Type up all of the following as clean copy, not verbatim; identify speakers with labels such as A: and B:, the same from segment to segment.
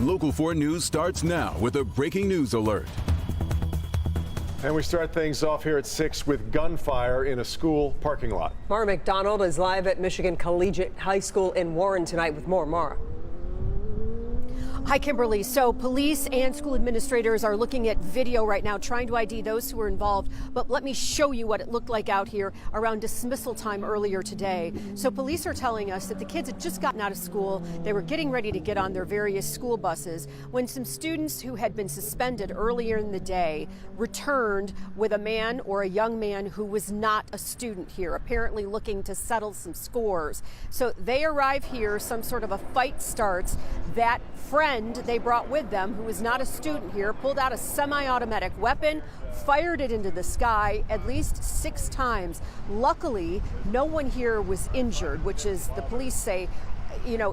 A: Local 4 News starts now with a breaking news alert.
B: And we start things off here at 6 with gunfire in a school parking lot.
C: Mara McDonald is live at Michigan Collegiate High School in Warren tonight with more. Mara.
D: Hi, Kimberly. So police and school administrators are looking at video right now, trying to ID those who were involved. But let me show you what it looked like out here around dismissal time earlier today. So police are telling us that the kids had just gotten out of school. They were getting ready to get on their various school buses when some students who had been suspended earlier in the day returned with a man or a young man who was not a student here, apparently looking to settle some scores. So they arrive here, some sort of a fight starts. That friend they brought with them, who was not a student here, pulled out a semi-automatic weapon, fired it into the sky at least 6 times. Luckily, no one here was injured, which is, the police say,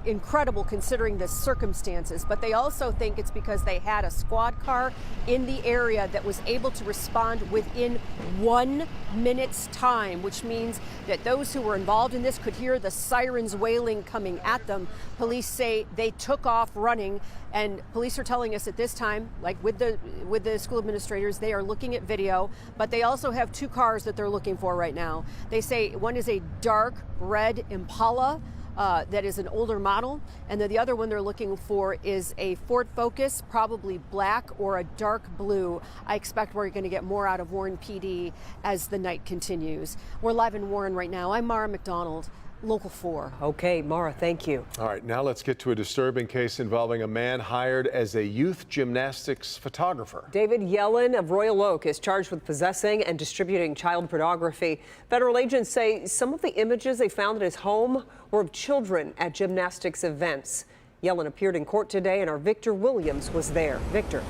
D: incredible considering the circumstances, but they also think it's because they had a squad car in the area that was able to respond within 1 minute's time, which means that those who were involved in this could hear the sirens wailing coming at them. Police say they took off running, and police are telling us at this time, like with the school administrators, they are looking at video, but they also have 2 cars that they're looking for right now. They say one is a dark red Impala, that is an older model, and then the other one they're looking for is a Ford Focus, probably black or a dark blue. I expect we're going to get more out of Warren PD as the night continues. We're live in Warren right now. I'm Mara McDonald, Local 4.
C: Okay, Mara, thank you.
B: All right, now let's get to a disturbing case involving a man hired as a youth gymnastics photographer.
C: David Yellen of Royal Oak is charged with possessing and distributing child pornography. Federal agents say some of the images they found at his home were of children at gymnastics events. Yellen appeared in court today, and our Victor Williams was there. Victor.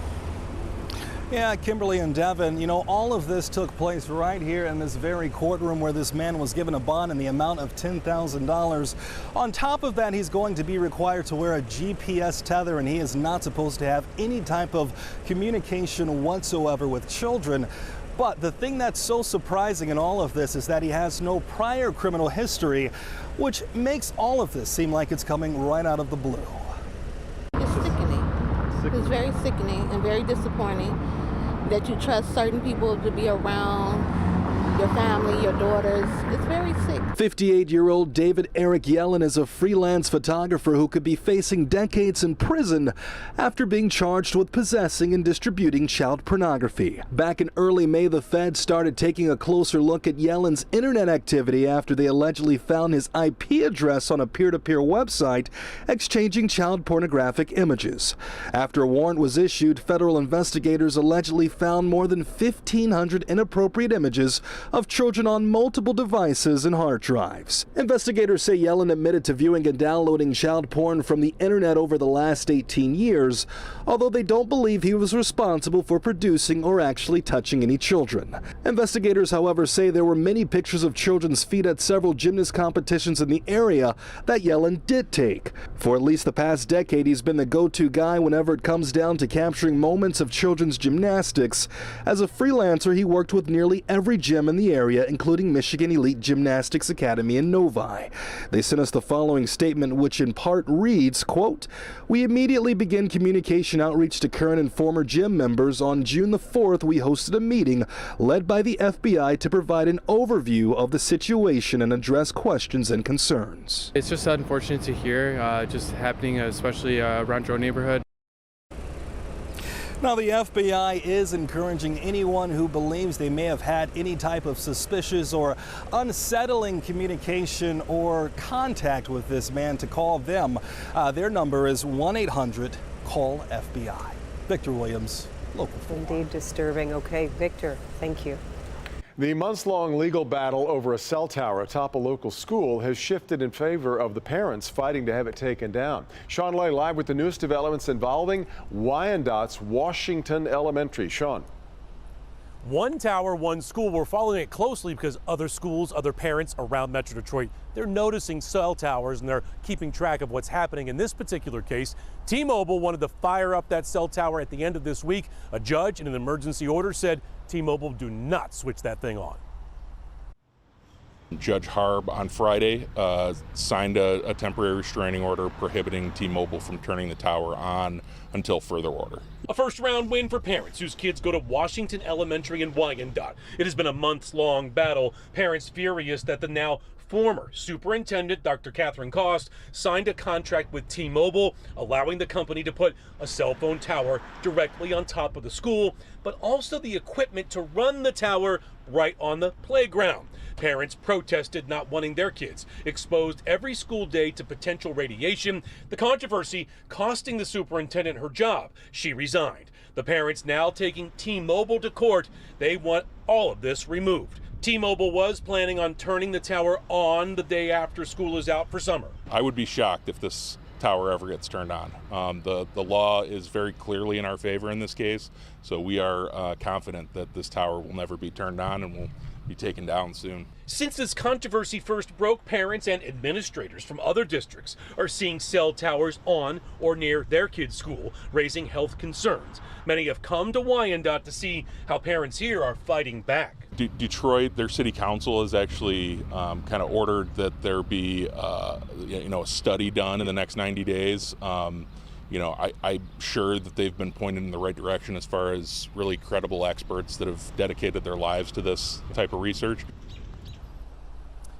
E: Yeah, Kimberly and Devin, all of this took place right here in this very courtroom where this man was given a bond in the amount of $10,000. On top of that, he's going to be required to wear a GPS tether, and he is not supposed to have any type of communication whatsoever with children. But the thing that's so surprising in all of this is that he has no prior criminal history, which makes all of this seem like it's coming right out of the blue.
F: It's sickening. It's very sickening and very disappointing that you trust certain people to be around your family, your daughters. It's very sick.
E: 58-year-old David Eric Yellen is a freelance photographer who could be facing decades in prison after being charged with possessing and distributing child pornography. Back in early May, the feds started taking a closer look at Yellen's internet activity after they allegedly found his IP address on a peer-to-peer website exchanging child pornographic images. After a warrant was issued, federal investigators allegedly found more than 1,500 inappropriate images of children on multiple devices and hard drives. Investigators say Yellen admitted to viewing and downloading child porn from the internet over the last 18 years, although they don't believe he was responsible for producing or actually touching any children. Investigators, however, say there were many pictures of children's feet at several gymnast competitions in the area that Yellen did take. For at least the past decade, he's been the go-to guy whenever it comes down to capturing moments of children's gymnastics. As a freelancer, he worked with nearly every gym in the area, including Michigan Elite Gymnastics Academy in Novi. They sent us the following statement, which in part reads, quote, "We immediately began communication outreach to current and former gym members. On June the 4th, we hosted a meeting led by the FBI to provide an overview of the situation and address questions and concerns."
G: It's just unfortunate to hear, just happening, especially around your neighborhood.
E: Now, the FBI is encouraging anyone who believes they may have had any type of suspicious or unsettling communication or contact with this man to call them. Their number is 1-800-CALL-FBI. Victor Williams, Local 4.
C: Indeed disturbing. Okay, Victor, thank you.
B: The months-long legal battle over a cell tower atop a local school has shifted in favor of the parents fighting to have it taken down. Sean Lay live with the newest developments involving Wyandottes Washington Elementary. Sean.
H: One tower, one school. We're following it closely because other schools, other parents around Metro Detroit, they're noticing cell towers and they're keeping track of what's happening. In this particular case, T-Mobile wanted to fire up that cell tower at the end of this week. A judge in an emergency order said T-Mobile do not switch that thing on.
I: Judge Harb on Friday signed a temporary restraining order prohibiting T-Mobile from turning the tower on until further order.
H: A first-round win for parents whose kids go to Washington Elementary in Wyandotte. It has been a months-long battle. Parents furious that the now former superintendent, Dr. Catherine Cost, signed a contract with T-Mobile, allowing the company to put a cell phone tower directly on top of the school, but also the equipment to run the tower right on the playground. Parents protested not wanting their kids exposed every school day to potential radiation. The controversy costing the superintendent her job. She resigned. The parents now taking T-Mobile to court. They want all of this removed. T-Mobile was planning on turning the tower on the day after school is out for summer.
I: I would be shocked if this tower ever gets turned on. The law is very clearly in our favor in this case, so we are confident that this tower will never be turned on and will be taken down soon.
H: Since this controversy first broke, parents and administrators from other districts are seeing cell towers on or near their kids' school, raising health concerns. Many have come to Wyandotte to see how parents here are fighting back.
I: Detroit, their city council has actually kind of ordered that there be a study done in the next 90 days. I'm sure that they've been pointed in the right direction as far as really credible experts that have dedicated their lives to this type of research.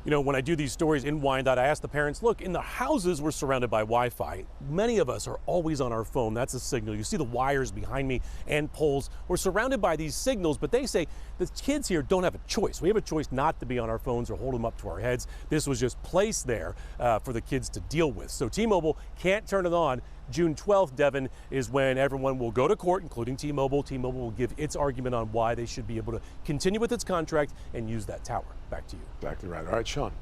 H: You know, when I do these stories in Wyandotte, I ask the parents, look, in the houses we're surrounded by Wi-Fi. Many of us are always on our phone. That's a signal. You see the wires behind me and poles. We're surrounded by these signals, but they say the kids here don't have a choice. We have a choice not to be on our phones or hold them up to our heads. This was just placed there for the kids to deal with. So T-Mobile can't turn it on. June 12th, Devin, is when everyone will go to court, including T-Mobile. T-Mobile will give its argument on why they should be able to continue with its contract and use that tower. Back to you.
B: Exactly right. All right, Sean.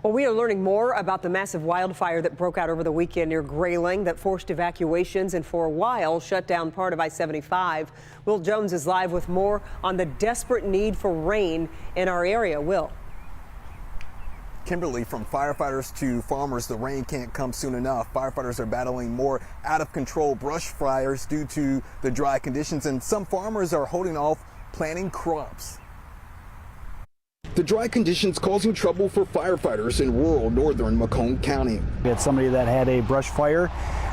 C: Well, we are learning more about the massive wildfire that broke out over the weekend near Grayling that forced evacuations and for a while shut down part of I-75. Will Jones is live with more on the desperate need for rain in our area. Will.
J: Kimberly, from firefighters to farmers, the rain can't come soon enough. Firefighters are battling more out of control brush fires due to the dry conditions, and some farmers are holding off planting crops.
K: The dry conditions causing trouble for firefighters in rural northern Macomb County.
L: We had somebody that had a brush fire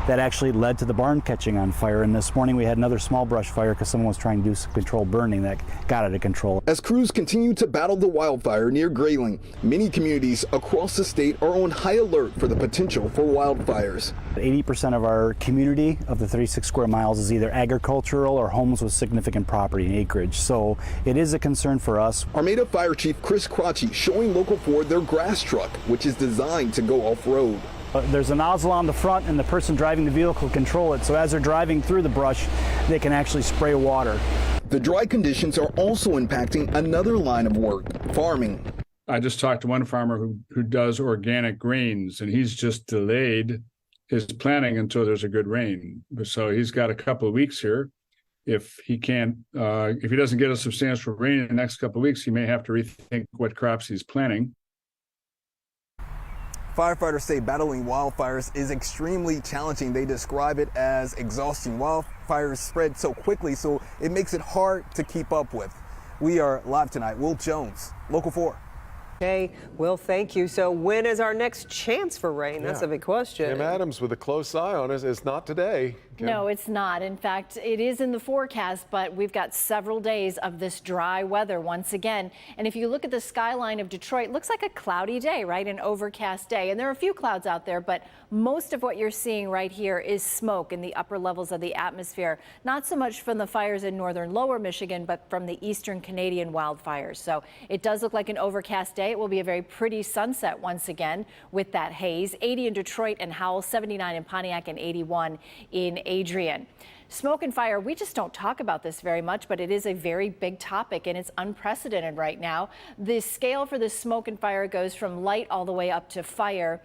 L: that actually led to the barn catching on fire. And this morning we had another small brush fire because someone was trying to do some controlled burning that got out of control.
K: As crews continue to battle the wildfire near Grayling, many communities across the state are on high alert for the potential for wildfires.
L: 80% of our community of the 36 square miles is either agricultural or homes with significant property and acreage. So it is a concern for us.
K: Armada Fire Chief Chris Crotchy showing Local 4 their grass truck, which is designed to go off-road.
L: There's a nozzle on the front and the person driving the vehicle control it, so as they're driving through the brush, they can actually spray water.
K: The dry conditions are also impacting another line of work, farming.
M: I just talked to one farmer who does organic grains, and he's just delayed his planting until there's a good rain. So he's got a couple of weeks here. If he doesn't get a substantial rain in the next couple of weeks, he may have to rethink what crops he's planting.
J: Firefighters say battling wildfires is extremely challenging. They describe it as exhausting. Wildfires spread so quickly, so it makes it hard to keep up with. We are live tonight. Will Jones, Local 4.
C: Okay, Will, thank you. So when is our next chance for rain? That's a big question.
B: Kim Adams with a close eye on it. It's not today. Kim?
N: No, it's not. In fact, it is in the forecast, but we've got several days of this dry weather once again. And if you look at the skyline of Detroit, it looks like a cloudy day, right? An overcast day. And there are a few clouds out there, but most of what you're seeing right here is smoke in the upper levels of the atmosphere. Not so much from the fires in northern lower Michigan, but from the eastern Canadian wildfires. So it does look like an overcast day. It will be a very pretty sunset once again with that haze. 80 in Detroit and Howell, 79 in Pontiac, and 81 in Adrian. Smoke and fire, we just don't talk about this very much, but it is a very big topic and it's unprecedented right now. The scale for the smoke and fire goes from light all the way up to fire.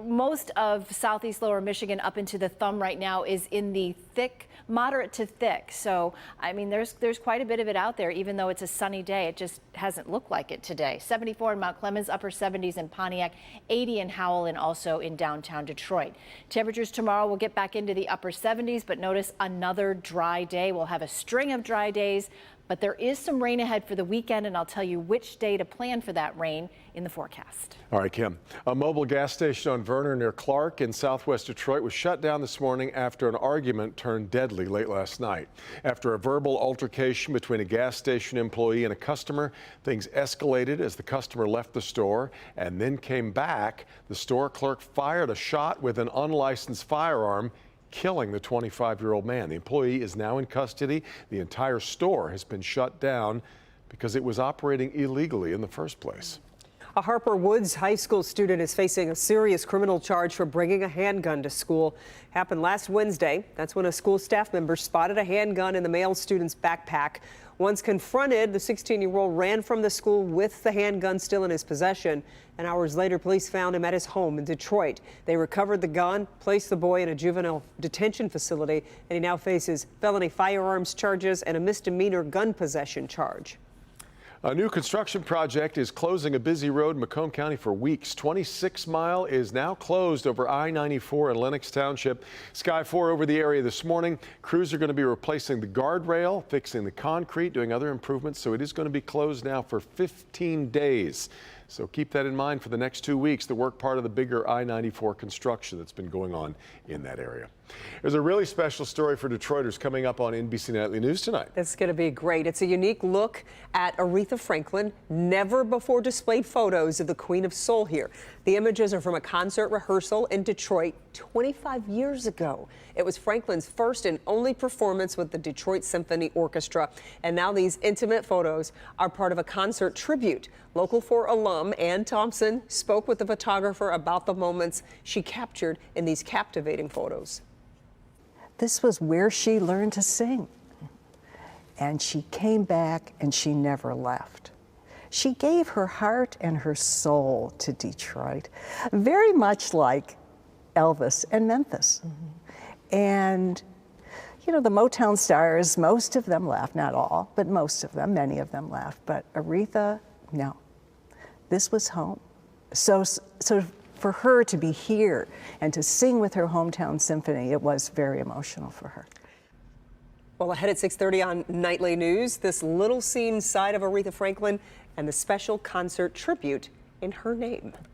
N: Most of southeast lower Michigan up into the thumb right now is in the thick, moderate to thick. So, I mean, there's quite a bit of it out there, even though it's a sunny day. It just hasn't looked like it today. 74 in Mount Clemens, upper 70s in Pontiac, 80 in Howell, and also in downtown Detroit. Temperatures tomorrow will get back into the upper 70s, but notice another dry day. We'll have a string of dry days, But there is some rain ahead for the weekend, and I'll tell you which day to plan for that rain in the forecast.
B: All right, Kim. A mobile gas station on Verner near Clark in southwest Detroit was shut down this morning after an argument turned deadly late last night. After a verbal altercation between a gas station employee and a customer, things escalated as the customer left the store and then came back. The store clerk fired a shot with an unlicensed firearm, killing the 25-year-old man. The employee is now in custody. The entire store has been shut down because it was operating illegally in the first place.
C: A Harper Woods high school student is facing a serious criminal charge for bringing a handgun to school. Happened last Wednesday. That's when a school staff member spotted a handgun in the male student's backpack. Once confronted, the 16-year-old ran from the school with the handgun still in his possession. And hours later, police found him at his home in Detroit. They recovered the gun, placed the boy in a juvenile detention facility, and he now faces felony firearms charges and a misdemeanor gun possession charge.
B: A new construction project is closing a busy road in Macomb County for weeks. 26 Mile is now closed over I-94 in Lenox Township. Sky 4 over the area this morning. Crews are going to be replacing the guardrail, fixing the concrete, doing other improvements. So it is going to be closed now for 15 days. So keep that in mind for the next 2 weeks. The work part of the bigger I-94 construction that's been going on in that area. There's a really special story for Detroiters coming up on NBC Nightly News tonight.
C: It's going to be great. It's a unique look at Aretha Franklin. Never before displayed photos of the Queen of Soul here. The images are from a concert rehearsal in Detroit 25 years ago. It was Franklin's first and only performance with the Detroit Symphony Orchestra. And now these intimate photos are part of a concert tribute. Local 4 alum Ann Thompson spoke with the photographer about the moments she captured in these captivating photos.
O: This was where she learned to sing. And she came back and she never left. She gave her heart and her soul to Detroit, very much like Elvis and Memphis. And, you know, the Motown stars, most of them left, not all, but most of them, many of them left. But Aretha, no, this was home. So for her to be here and to sing with her hometown symphony, it was very emotional for her.
C: Well, ahead at 6:30 on Nightly News, this little seen side of Aretha Franklin and the special concert tribute in her name.